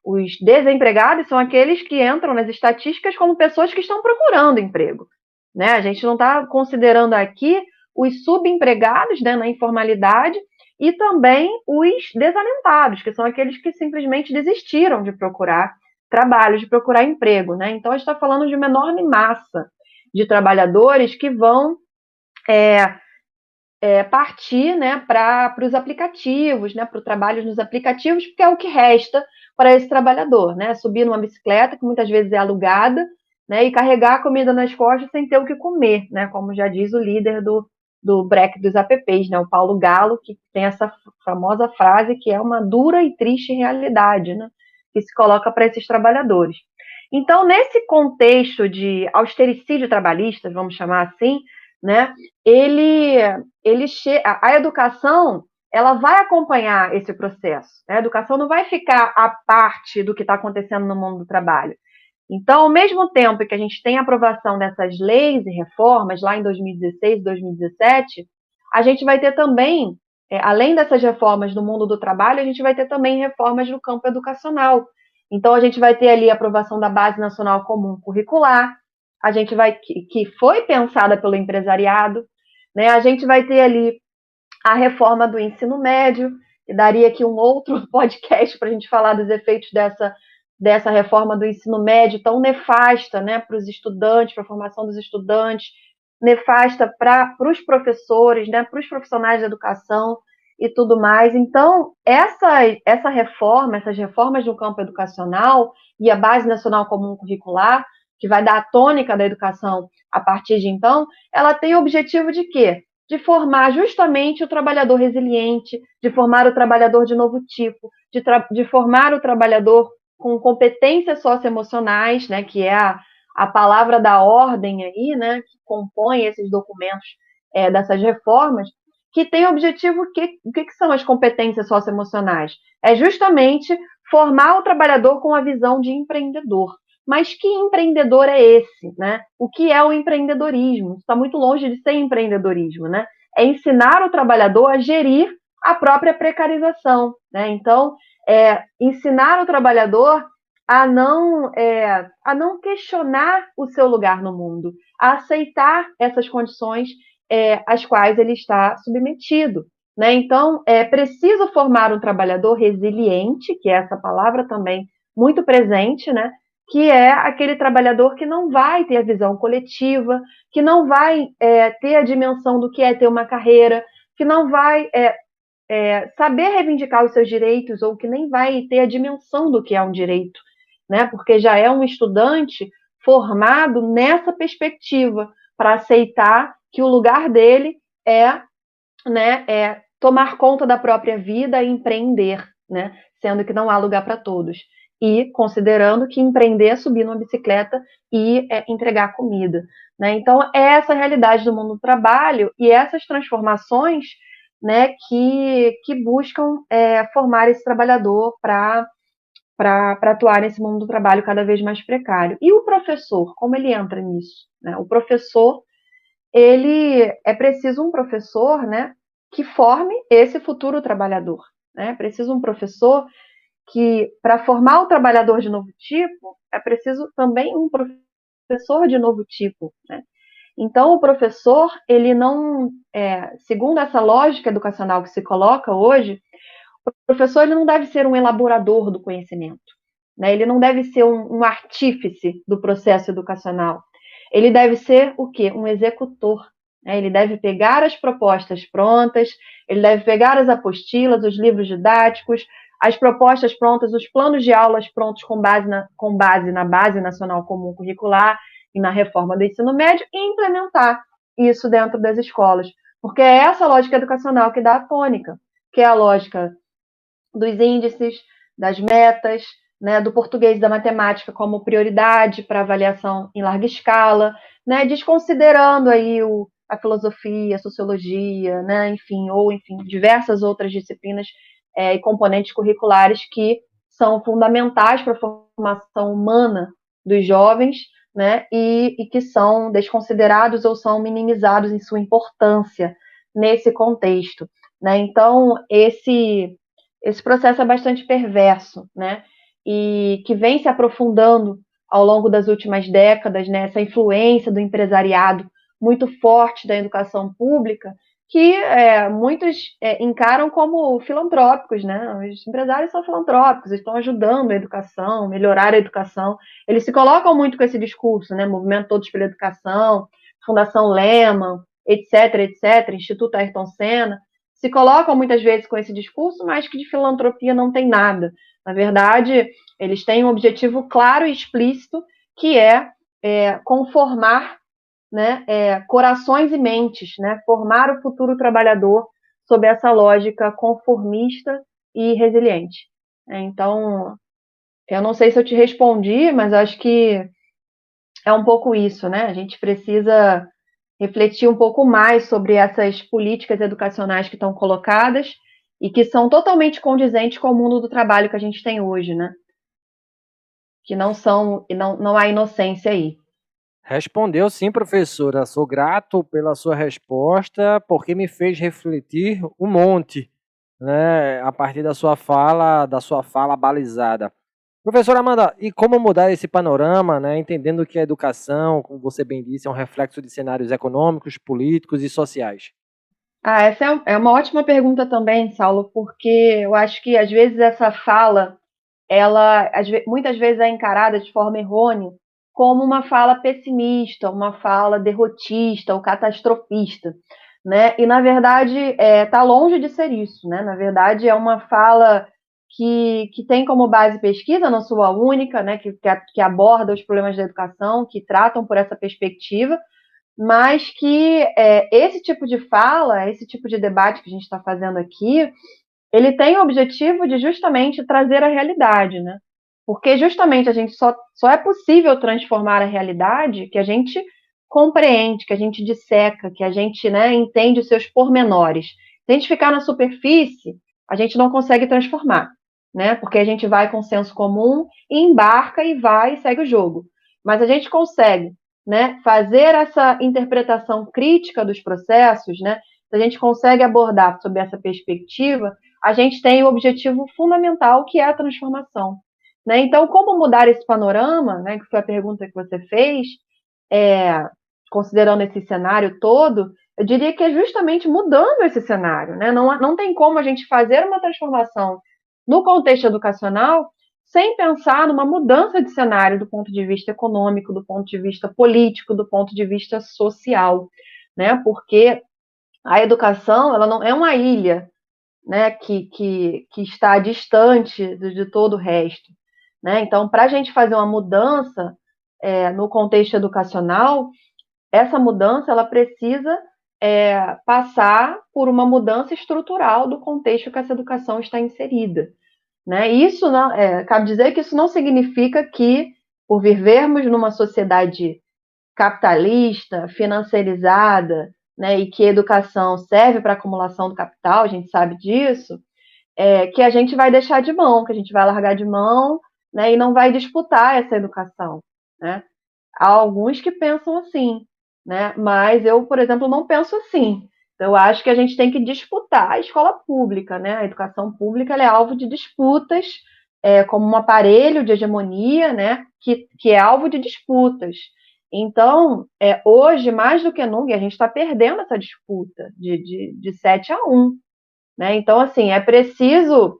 os desempregados são aqueles que entram nas estatísticas como pessoas que estão procurando emprego, né? A gente não está considerando aqui os subempregados, né, na informalidade, e também os desalentados, que são aqueles que simplesmente desistiram de procurar trabalho, de procurar emprego, né? Então, a gente está falando de uma enorme massa de trabalhadores que vão partir, né, para os aplicativos, né, para o trabalho nos aplicativos, porque é o que resta para esse trabalhador, né? Subir numa bicicleta, que muitas vezes é alugada, né, e carregar a comida nas costas sem ter o que comer, né? Como já diz o líder do break dos apps, né, o Paulo Galo, que tem essa famosa frase que é uma dura e triste realidade, né, que se coloca para esses trabalhadores. Então, nesse contexto de austericídio trabalhista, vamos chamar assim, né, a educação ela vai acompanhar esse processo. Né? A educação não vai ficar à parte do que está acontecendo no mundo do trabalho. Então, ao mesmo tempo que a gente tem a aprovação dessas leis e reformas, lá em 2016 e 2017, a gente vai ter também, além dessas reformas no mundo do trabalho, a gente vai ter também reformas no campo educacional. Então, a gente vai ter ali a aprovação da Base Nacional Comum Curricular, a gente vai que foi pensada pelo empresariado, né? A gente vai ter ali a reforma do ensino médio, que daria aqui um outro podcast para a gente falar dos efeitos dessa reforma do ensino médio tão nefasta, né, para os estudantes, para a formação dos estudantes, nefasta para os professores, né, para os profissionais da educação e tudo mais. Então, essas reformas no campo educacional e a Base Nacional Comum Curricular, que vai dar a tônica da educação a partir de então, ela tem o objetivo de quê? De formar justamente o trabalhador resiliente, de formar o trabalhador de novo tipo, de formar o trabalhador com competências socioemocionais, né, que é a palavra da ordem aí, né, que compõe esses documentos dessas reformas, que tem o objetivo, o que são as competências socioemocionais? É justamente formar o trabalhador com a visão de empreendedor. Mas que empreendedor é esse, né? O que é o empreendedorismo? Está muito longe de ser empreendedorismo, né? É ensinar o trabalhador a gerir a própria precarização, né? Então, ensinar o trabalhador a não questionar o seu lugar no mundo, a aceitar essas condições às quais ele está submetido, né? Então, é preciso formar um trabalhador resiliente, que é essa palavra também muito presente, né? Que é aquele trabalhador que não vai ter a visão coletiva, que não vai ter a dimensão do que é ter uma carreira, que não vai saber reivindicar os seus direitos, ou que nem vai ter a dimensão do que é um direito, né? Porque já é um estudante formado nessa perspectiva, para aceitar que o lugar dele é tomar conta da própria vida e empreender, né? Sendo que não há lugar para todos. E considerando que empreender é subir numa bicicleta e entregar comida, né? Então, é essa a realidade do mundo do trabalho e essas transformações, né, que buscam formar esse trabalhador para atuar nesse mundo do trabalho cada vez mais precário. E o professor, como ele entra nisso? Né? O professor, é preciso um professor, né, que forme esse futuro trabalhador. Né? É preciso um professor que, para formar o trabalhador de novo tipo, é preciso também um professor de novo tipo. Né? Então, o professor, ele não, segundo essa lógica educacional que se coloca hoje, o professor ele não deve ser um elaborador do conhecimento, né? Ele não deve ser um artífice do processo educacional. Ele deve ser o quê? Um executor. Né? Ele deve pegar as propostas prontas, ele deve pegar as apostilas, os livros didáticos, as propostas prontas, os planos de aulas prontos com base na Base Nacional Comum Curricular e na reforma do ensino médio e implementar isso dentro das escolas. Porque é essa lógica educacional que dá a tônica, que é a lógica dos índices, das metas, né, do português e da matemática como prioridade para avaliação em larga escala, né, desconsiderando aí a filosofia, a sociologia, né, enfim, diversas outras disciplinas e componentes curriculares que são fundamentais para a formação humana dos jovens, né, e que são desconsiderados ou são minimizados em sua importância nesse contexto, né? Então, esse processo é bastante perverso, né? E que vem se aprofundando ao longo das últimas décadas, né? Essa influência do empresariado muito forte da educação pública, que muitos encaram como filantrópicos, né? Os empresários são filantrópicos, estão ajudando a educação, melhorar a educação. Eles se colocam muito com esse discurso, né? Movimento Todos pela Educação, Fundação Lehman, etc, etc, Instituto Ayrton Senna, se colocam muitas vezes com esse discurso, mas que de filantropia não tem nada. Na verdade, eles têm um objetivo claro e explícito, que é conformar, né, corações e mentes, né, formar o futuro trabalhador sob essa lógica conformista e resiliente. Então, eu não sei se eu te respondi, mas acho que é um pouco isso, né? A gente precisa refletir um pouco mais sobre essas políticas educacionais que estão colocadas e que são totalmente condizentes com o mundo do trabalho que a gente tem hoje, né? Que não são, e não há inocência aí. Respondeu sim, professora. Sou grato pela sua resposta, porque me fez refletir um monte, né, a partir da sua fala balizada. Professora Amanda, e como mudar esse panorama, né, entendendo que a educação, como você bem disse, é um reflexo de cenários econômicos, políticos e sociais? Essa é uma ótima pergunta também, Saulo, porque eu acho que às vezes essa fala, ela muitas vezes é encarada de forma errônea como uma fala pessimista, uma fala derrotista ou catastrofista, né? E na verdade está longe de ser isso, né? Na verdade é uma fala que tem como base pesquisa, não sua única, né? Que aborda os problemas da educação, que tratam por essa perspectiva, mas que esse tipo de fala, esse tipo de debate que a gente está fazendo aqui, ele tem o objetivo de justamente trazer a realidade, né? Porque justamente a gente só é possível transformar a realidade que a gente compreende, que a gente disseca, que a gente, né, entende os seus pormenores. Se a gente ficar na superfície, a gente não consegue transformar, né? Porque a gente vai com senso comum e embarca e vai e segue o jogo. Mas a gente consegue, né, fazer essa interpretação crítica dos processos, né? Se a gente consegue abordar sob essa perspectiva, a gente tem o objetivo fundamental, que é a transformação, né? Então, como mudar esse panorama, né, que foi a pergunta que você fez, considerando esse cenário todo, eu diria que é justamente mudando esse cenário, né? Não tem como a gente fazer uma transformação no contexto educacional sem pensar numa mudança de cenário do ponto de vista econômico, do ponto de vista político, do ponto de vista social, né? Porque a educação, ela não é uma ilha, né, que está distante de todo o resto, né? Então, para a gente fazer uma mudança no contexto educacional, essa mudança ela precisa passar por uma mudança estrutural do contexto que essa educação está inserida, né? Isso não, cabe dizer que isso não significa que, por vivermos numa sociedade capitalista, financiarizada, né, e que a educação serve para a acumulação do capital, a gente sabe disso, que a gente vai deixar de mão, que a gente vai largar de mão, né, e não vai disputar essa educação, né? Há alguns que pensam assim, né? Mas eu, por exemplo, não penso assim. Então, eu acho que a gente tem que disputar a escola pública, né? A educação pública ela é alvo de disputas, como um aparelho de hegemonia, né? Que é alvo de disputas. Então, hoje, mais do que nunca, a gente está perdendo essa disputa de 7-1, né? Então, assim, é preciso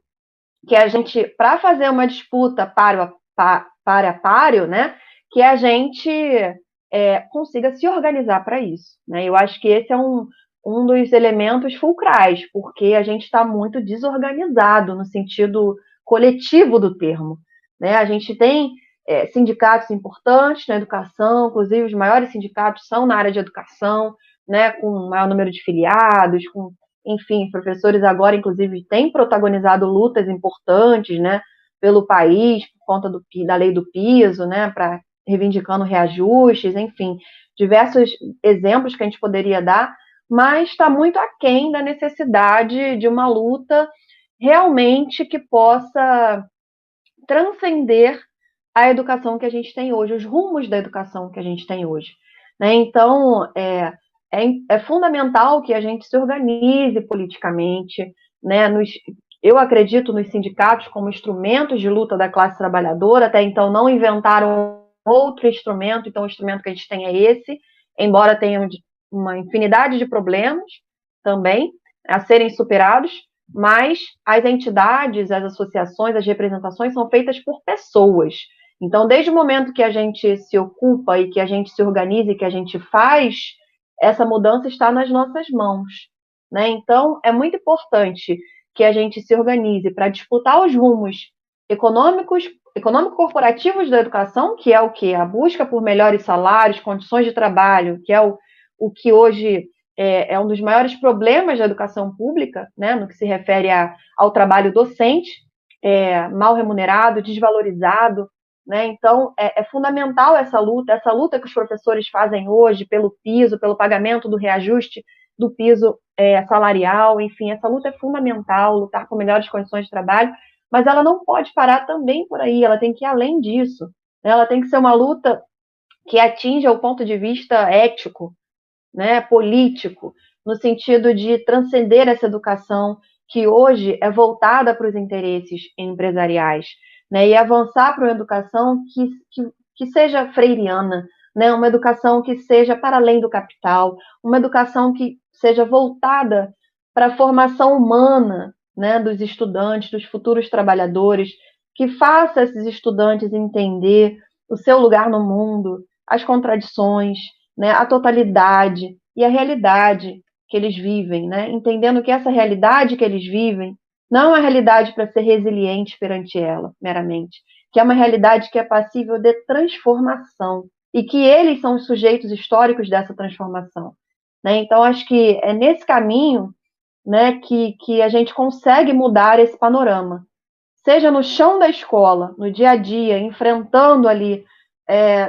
que a gente, para fazer uma disputa páreo a páreo, né, que a gente consiga se organizar para isso, né? Eu acho que esse é um dos elementos fulcrais, porque a gente está muito desorganizado no sentido coletivo do termo, né? A gente tem sindicatos importantes na educação, inclusive os maiores sindicatos são na área de educação, né, com o maior número de filiados, com enfim, professores agora, inclusive, têm protagonizado lutas importantes, né, pelo país, por conta da lei do piso, né, para reivindicando reajustes, enfim, diversos exemplos que a gente poderia dar, mas está muito aquém da necessidade de uma luta realmente que possa transcender a educação que a gente tem hoje, os rumos da educação que a gente tem hoje. Né? Então, é fundamental que a gente se organize politicamente, né? Eu acredito nos sindicatos como instrumentos de luta da classe trabalhadora, até então não inventaram outro instrumento, então o instrumento que a gente tem é esse, embora tenha uma infinidade de problemas também a serem superados, mas as entidades, as associações, as representações são feitas por pessoas. Então, desde o momento que a gente se ocupa e que a gente se organiza e que a gente faz, essa mudança está nas nossas mãos. Né? Então, é muito importante que a gente se organize para disputar os rumos econômicos, econômico-corporativos da educação, que é o que? A busca por melhores salários, condições de trabalho, que é o que hoje é um dos maiores problemas da educação pública, né, no que se refere ao trabalho docente, mal remunerado, desvalorizado. Né? Então, é fundamental essa luta que os professores fazem hoje pelo piso, pelo pagamento do reajuste do piso salarial, enfim, essa luta é fundamental, lutar por melhores condições de trabalho, mas ela não pode parar também por aí, ela tem que ir além disso. Né? Ela tem que ser uma luta que atinja o ponto de vista ético, né, político, no sentido de transcender essa educação que hoje é voltada para os interesses empresariais, né, e avançar para uma educação que seja freiriana, né, uma educação que seja para além do capital, uma educação que seja voltada para a formação humana, né, dos estudantes, dos futuros trabalhadores, que faça esses estudantes entender o seu lugar no mundo, as contradições, né, a totalidade e a realidade que eles vivem, né? Entendendo que essa realidade que eles vivem não é uma realidade para ser resiliente perante ela, meramente, que é uma realidade que é passível de transformação e que eles são os sujeitos históricos dessa transformação. Né? Então, acho que é nesse caminho, né, que a gente consegue mudar esse panorama. Seja no chão da escola, no dia a dia, enfrentando ali,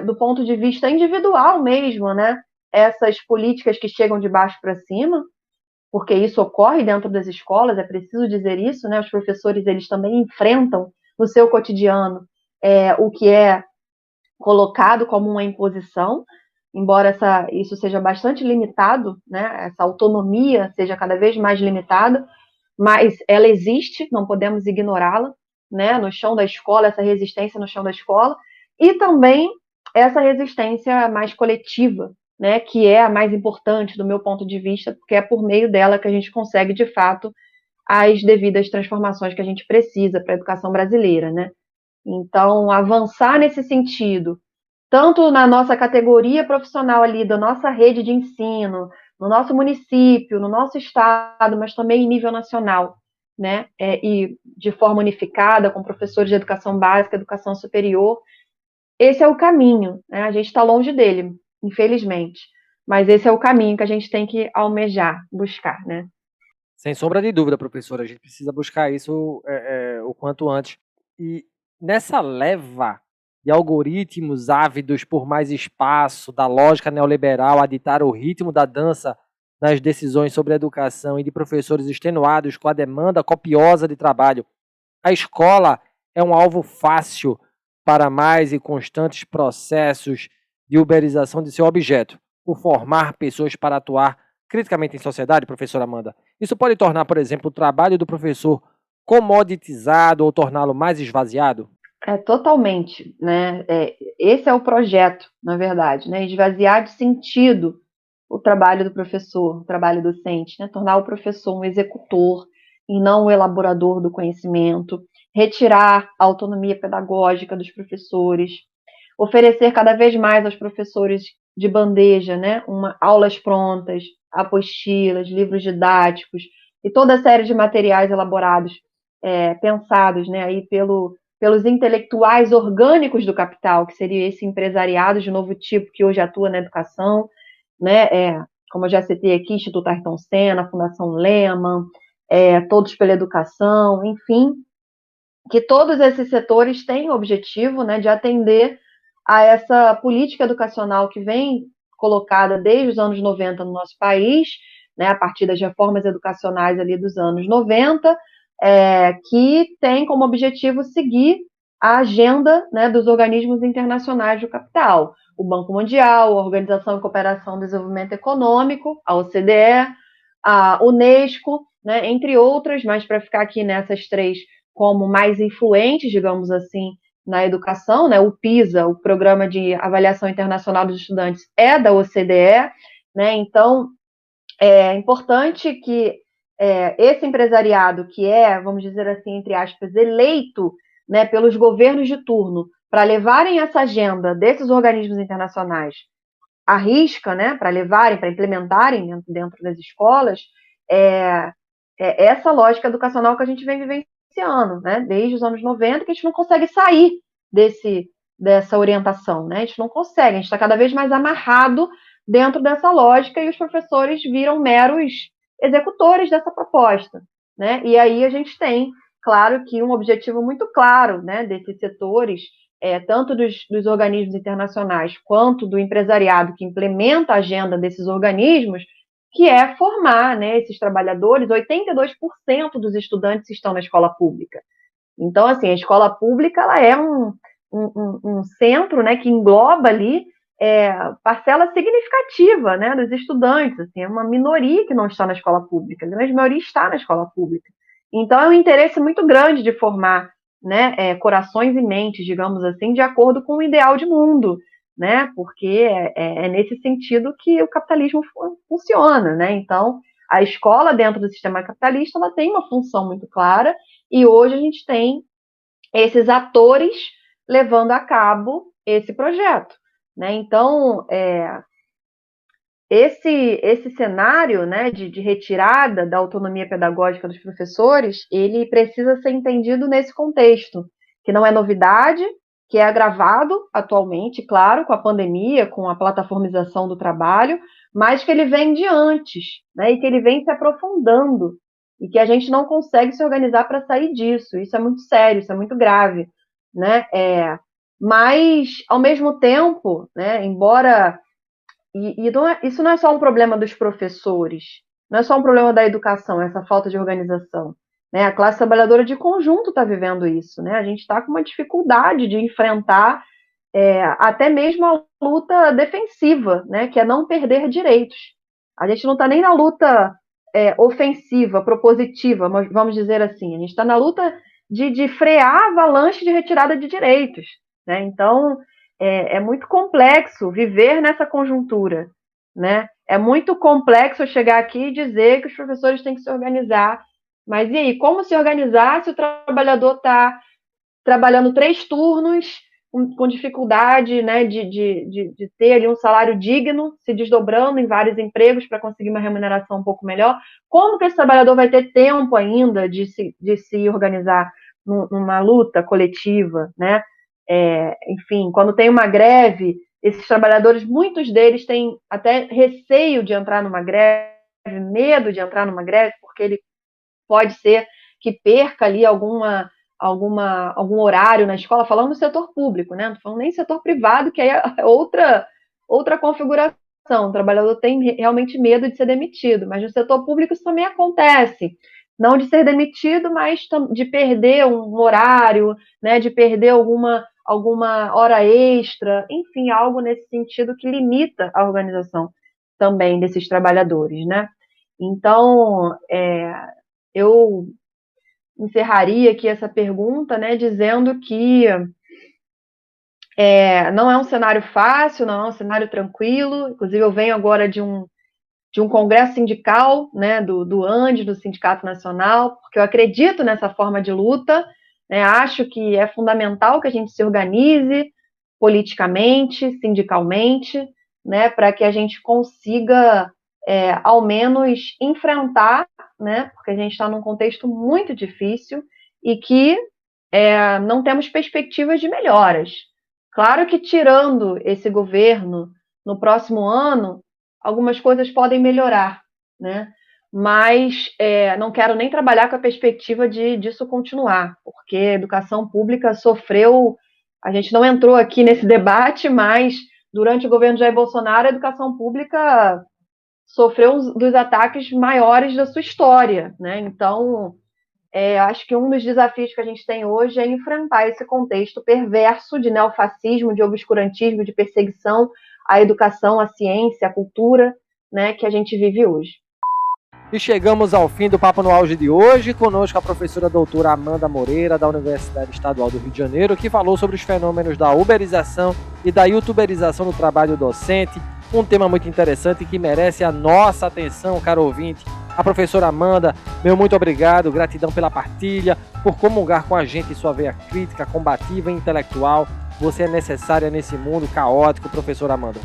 do ponto de vista individual mesmo, né, essas políticas que chegam de baixo para cima, porque isso ocorre dentro das escolas, é preciso dizer isso, né, os professores eles também enfrentam no seu cotidiano o que é colocado como uma imposição, embora isso seja bastante limitado, né, essa autonomia seja cada vez mais limitada, mas ela existe, não podemos ignorá-la, né, no chão da escola, essa resistência no chão da escola, e também essa resistência mais coletiva, né, que é a mais importante do meu ponto de vista, porque é por meio dela que a gente consegue, de fato, as devidas transformações que a gente precisa para a educação brasileira, né? Então, avançar nesse sentido, tanto na nossa categoria profissional ali, da nossa rede de ensino, no nosso município, no nosso estado, mas também em nível nacional, né? E de forma unificada, com professores de educação básica, educação superior. Esse é o caminho, né? A gente está longe dele, infelizmente. Mas esse é o caminho que a gente tem que almejar, buscar, né? Sem sombra de dúvida, professora, a gente precisa buscar isso o quanto antes. E nessa leva de algoritmos ávidos por mais espaço, da lógica neoliberal a ditar o ritmo da dança nas decisões sobre a educação e de professores extenuados com a demanda copiosa de trabalho, a escola é um alvo fácil para mais e constantes processos de uberização de seu objeto, por formar pessoas para atuar criticamente em sociedade, professora Amanda. Isso pode tornar, por exemplo, o trabalho do professor comoditizado ou torná-lo mais esvaziado? Totalmente, né? Esse é o projeto, na verdade, né? Esvaziar de sentido o trabalho do professor, o trabalho docente, né? Tornar o professor um executor e não o elaborador do conhecimento, retirar a autonomia pedagógica dos professores, oferecer cada vez mais aos professores de bandeja, né? Aulas prontas, apostilas, livros didáticos e toda a série de materiais elaborados, pensados, né? Aí pelos intelectuais orgânicos do capital, que seria esse empresariado de novo tipo que hoje atua na educação, né? Como eu já citei aqui, Instituto Ayrton Senna, Fundação Lehman, Todos pela Educação, enfim, que todos esses setores têm o objetivo, né, de atender a essa política educacional que vem colocada desde os anos 90 no nosso país, né, a partir das reformas educacionais ali dos anos 90, que tem como objetivo seguir a agenda, né, dos organismos internacionais do capital. O Banco Mundial, a Organização de Cooperação e Desenvolvimento Econômico, a OCDE, a Unesco, né, entre outras, mas para ficar aqui nessas três como mais influentes, digamos assim, na educação, né, o PISA, o Programa de Avaliação Internacional dos Estudantes, é da OCDE, né, então é importante que esse empresariado que é, vamos dizer assim, entre aspas, eleito, né, pelos governos de turno para levarem essa agenda desses organismos internacionais à risca, né, para levarem, para implementarem dentro das escolas, essa lógica educacional que a gente vem vivenciando, né, desde os anos 90, que a gente não consegue sair dessa orientação, né, a gente não consegue, a gente está cada vez mais amarrado dentro dessa lógica e os professores viram meros executores dessa proposta, né, e aí a gente tem, claro que um objetivo muito claro, né, desses setores, tanto dos organismos internacionais quanto do empresariado que implementa a agenda desses organismos, que é formar, né, esses trabalhadores. 82% dos estudantes estão na escola pública. Então, assim, a escola pública ela é um centro, né, que engloba ali parcela significativa, né, dos estudantes. Assim, é uma minoria que não está na escola pública, a grande maioria está na escola pública. Então, é um interesse muito grande de formar, né, corações e mentes, digamos assim, de acordo com o ideal de mundo, né, porque é nesse sentido que o capitalismo funciona, né. Então, a escola dentro do sistema capitalista ela tem uma função muito clara e hoje a gente tem esses atores levando a cabo esse projeto, né. Então, esse cenário, né, de retirada da autonomia pedagógica dos professores, ele precisa ser entendido nesse contexto, que não é novidade, que é agravado atualmente, claro, com a pandemia, com a plataformização do trabalho, mas que ele vem de antes, né, e que ele vem se aprofundando, e que a gente não consegue se organizar para sair disso. Isso é muito sério, isso é muito grave, né? Mas, ao mesmo tempo, né, embora isso não é só um problema dos professores, não é só um problema da educação, essa falta de organização, né? A classe trabalhadora de conjunto está vivendo isso, né? A gente está com uma dificuldade de enfrentar até mesmo a luta defensiva, né? Que é não perder direitos. A gente não está nem na luta ofensiva, propositiva, vamos dizer assim. A gente está na luta de frear a avalanche de retirada de direitos, né? Então, é muito complexo viver nessa conjuntura, né? É muito complexo chegar aqui e dizer que os professores têm que se organizar. Mas e aí, como se organizar se o trabalhador está trabalhando 3 turnos, com dificuldade, né, de ter ali um salário digno, se desdobrando em vários empregos para conseguir uma remuneração um pouco melhor? Como que esse trabalhador vai ter tempo ainda de se organizar numa luta coletiva, né? Enfim, quando tem uma greve, esses trabalhadores, muitos deles têm até receio de entrar numa greve, medo de entrar numa greve, porque ele pode ser que perca ali algum horário na escola, falando do setor público, né? Não falando nem setor privado, que aí é outra configuração. O trabalhador tem realmente medo de ser demitido, mas no setor público isso também acontece. Não de ser demitido, mas de perder um horário, né? De perder alguma hora extra, enfim, algo nesse sentido que limita a organização também desses trabalhadores, né? Então, eu encerraria aqui essa pergunta, né, dizendo que não é um cenário fácil, não é um cenário tranquilo. Inclusive, eu venho agora de um congresso sindical, né, do ANDE, do Sindicato Nacional, porque eu acredito nessa forma de luta, né, acho que é fundamental que a gente se organize politicamente, sindicalmente, né, para que a gente consiga, ao menos, enfrentar, né, porque a gente está num contexto muito difícil e que não temos perspectivas de melhoras. Claro que, tirando esse governo no próximo ano, algumas coisas podem melhorar, né? Mas não quero nem trabalhar com a perspectiva disso continuar, porque a educação pública sofreu. A gente não entrou aqui nesse debate, mas durante o governo de Jair Bolsonaro, a educação pública sofreu um dos ataques maiores da sua história, né? Então, Eu acho que um dos desafios que a gente tem hoje é enfrentar esse contexto perverso de neofascismo, de obscurantismo, de perseguição à educação, à ciência, à cultura, né, que a gente vive hoje. E chegamos ao fim do Papo no Auge de hoje, conosco a professora doutora Amanda Moreira, da Universidade Estadual do Rio de Janeiro, que falou sobre os fenômenos da uberização e da youtuberização do trabalho docente, um tema muito interessante que merece a nossa atenção, caro ouvinte. A professora Amanda, meu muito obrigado, gratidão pela partilha, por comungar com a gente em sua veia crítica, combativa e intelectual. Você é necessária nesse mundo caótico, professora Amanda.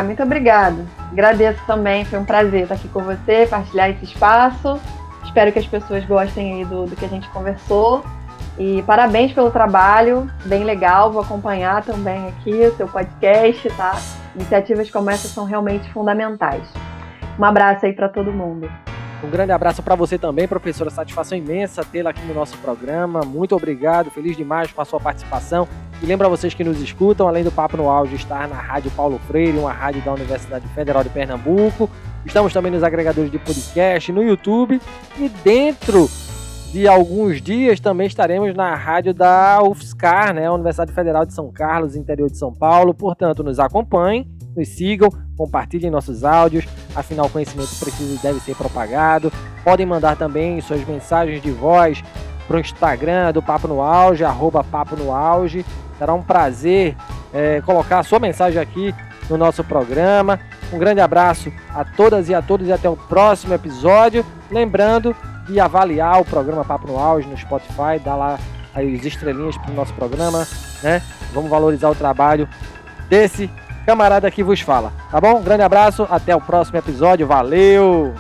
Muito obrigada. Agradeço também, foi um prazer estar aqui com você, partilhar esse espaço. Espero que as pessoas gostem aí do que a gente conversou. E parabéns pelo trabalho, bem legal. Vou acompanhar também aqui o seu podcast, tá? Iniciativas como essa são realmente fundamentais. Um abraço aí para todo mundo. Um grande abraço para você também, professora. Satisfação imensa tê-la aqui no nosso programa. Muito obrigado, feliz demais com a sua participação. E lembro a vocês que nos escutam, além do Papo no Auge, estar na Rádio Paulo Freire, uma rádio da Universidade Federal de Pernambuco. Estamos também nos agregadores de podcast, no YouTube. E dentro de alguns dias também estaremos na rádio da UFSCar, né, a Universidade Federal de São Carlos, interior de São Paulo. Portanto, nos acompanhem, nos sigam, compartilhem nossos áudios, afinal o conhecimento precisa e deve ser propagado. Podem mandar também suas mensagens de voz para o Instagram do Papo no Auge, @Papo no Auge. Será um prazer colocar a sua mensagem aqui no nosso programa. Um grande abraço a todas e a todos e até o próximo episódio. Lembrando de avaliar o programa Papo no Auge no Spotify, dar lá as estrelinhas para o nosso programa, né? Vamos valorizar o trabalho desse camarada que vos fala, tá bom? Um grande abraço, até o próximo episódio, valeu!